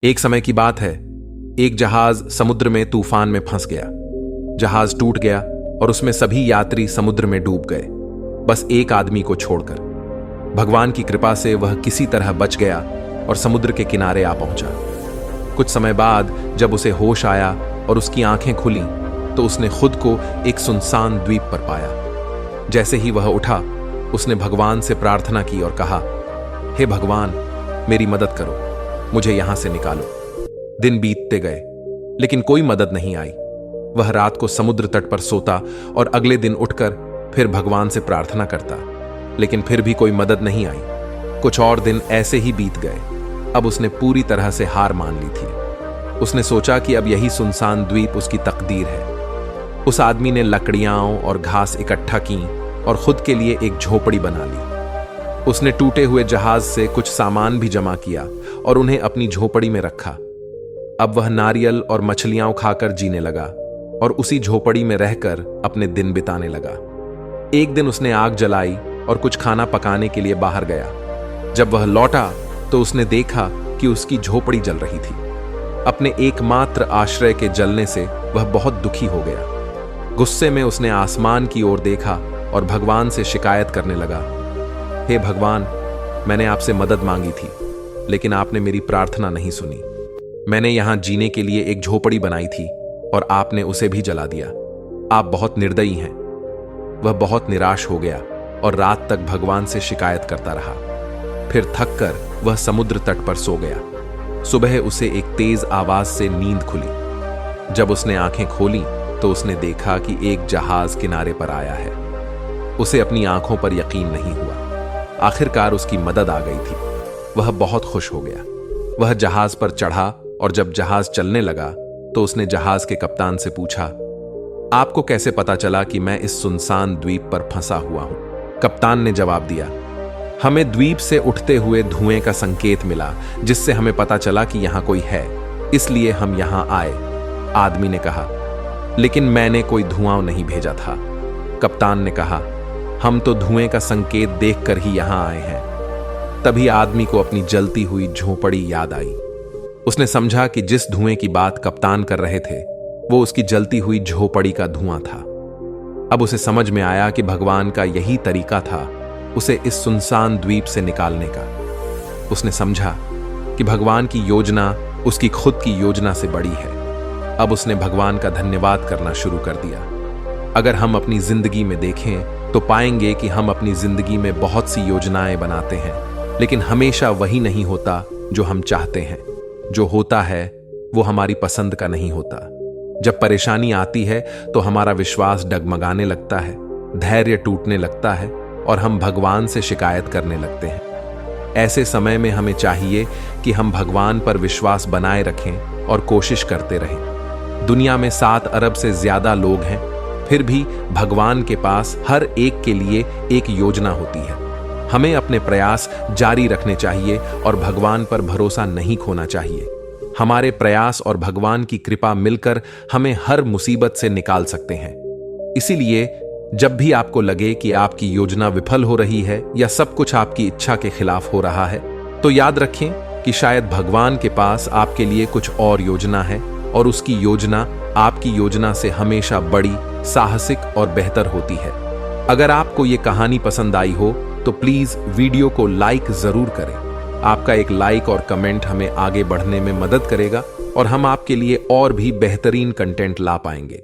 एक समय की बात है, एक जहाज समुद्र में तूफान में फंस गया। जहाज टूट गया और उसमें सभी यात्री समुद्र में डूब गए, बस एक आदमी को छोड़कर। भगवान की कृपा से वह किसी तरह बच गया और समुद्र के किनारे आ पहुंचा। कुछ समय बाद जब उसे होश आया और उसकी आंखें खुली तो उसने खुद को एक सुनसान द्वीप पर पाया। जैसे ही वह उठा, उसने भगवान से प्रार्थना की और कहा, हे भगवान, मेरी मदद करो, मुझे यहां से निकालो। दिन बीतते गए लेकिन कोई मदद नहीं आई। वह रात को समुद्र तट पर सोता और अगले दिन उठकर फिर भगवान से प्रार्थना करता, लेकिन फिर भी कोई मदद नहीं आई। कुछ और दिन ऐसे ही बीत गए। अब उसने पूरी तरह से हार मान ली थी। उसने सोचा कि अब यही सुनसान द्वीप उसकी तकदीर है। उस आदमी ने लकड़ियां और घास इकट्ठा की और खुद के लिए एक झोपड़ी बना ली। उसने टूटे हुए जहाज से कुछ सामान भी जमा किया और उन्हें अपनी झोपड़ी में रखा। अब वह नारियल और मछलियां खाकर जीने लगा और उसी झोपड़ी में रहकर अपने दिन बिताने लगा। एक दिन उसने आग जलाई और कुछ खाना पकाने के लिए बाहर गया। जब वह लौटा तो उसने देखा कि उसकी झोपड़ी जल रही थी। अपने एकमात्र आश्रय के जलने से वह बहुत दुखी हो गया। गुस्से में उसने आसमान की ओर देखा और भगवान से शिकायत करने लगा, हे भगवान, मैंने आपसे मदद मांगी थी, लेकिन आपने मेरी प्रार्थना नहीं सुनी। मैंने यहां जीने के लिए एक झोपड़ी बनाई थी और आपने उसे भी जला दिया। आप बहुत निर्दयी हैं। वह बहुत निराश हो गया और रात तक भगवान से शिकायत करता रहा। फिर थककर वह समुद्र तट पर सो गया। सुबह उसे एक तेज आवाज से नींद खुली। जब उसने आंखें खोली तो उसने देखा कि एक जहाज किनारे पर आया है। उसे अपनी आंखों पर यकीन नहीं हुआ। आखिरकार उसकी मदद आ गई थी। वह बहुत खुश हो गया। वह जहाज पर चढ़ा और जब जहाज चलने लगा तो उसने जहाज के कप्तान से पूछा, आपको कैसे पता चला कि मैं इस सुनसान द्वीप पर फंसा हुआ हूं? कप्तान ने जवाब दिया, हमें द्वीप से उठते हुए धुएं का संकेत मिला, जिससे हमें पता चला कि यहां कोई है, इसलिए हम यहां आए। आदमी ने कहा, लेकिन मैंने कोई धुआं नहीं भेजा था। कप्तान ने कहा, हम तो धुएं का संकेत देखकर ही यहां आए हैं। तभी आदमी को अपनी जलती हुई झोपड़ी याद आई। उसने समझा कि जिस धुएं की बात कप्तान कर रहे थे वो उसकी जलती हुई झोपड़ी का धुआं था। अब उसे समझ में आया कि भगवान का यही तरीका था उसे इस सुनसान द्वीप से निकालने का। उसने समझा कि भगवान की योजना उसकी खुद की योजना से बड़ी है। अब उसने भगवान का धन्यवाद करना शुरू कर दिया। अगर हम अपनी जिंदगी में देखें तो पाएंगे कि हम अपनी जिंदगी में बहुत सी योजनाएं बनाते हैं, लेकिन हमेशा वही नहीं होता जो हम चाहते हैं। जो होता है वो हमारी पसंद का नहीं होता। जब परेशानी आती है तो हमारा विश्वास डगमगाने लगता है, धैर्य टूटने लगता है और हम भगवान से शिकायत करने लगते हैं। ऐसे समय में हमें चाहिए कि हम भगवान पर विश्वास बनाए रखें और कोशिश करते रहें। दुनिया में 7 अरब से ज्यादा लोग हैं, फिर भी भगवान के पास हर एक के लिए एक योजना होती है। हमें अपने प्रयास जारी रखने चाहिए और भगवान पर भरोसा नहीं खोना चाहिए। हमारे प्रयास और भगवान की कृपा मिलकर हमें हर मुसीबत से निकाल सकते हैं। इसीलिए जब भी आपको लगे कि आपकी योजना विफल हो रही है या सब कुछ आपकी इच्छा के खिलाफ हो रहा है, तो याद रखें कि शायद भगवान के पास आपके लिए कुछ और योजना है और उसकी योजना आपकी योजना से हमेशा बड़ी, साहसिक और बेहतर होती है। अगर आपको ये कहानी पसंद आई हो तो प्लीज वीडियो को लाइक जरूर करें। आपका एक लाइक और कमेंट हमें आगे बढ़ने में मदद करेगा और हम आपके लिए और भी बेहतरीन कंटेंट ला पाएंगे।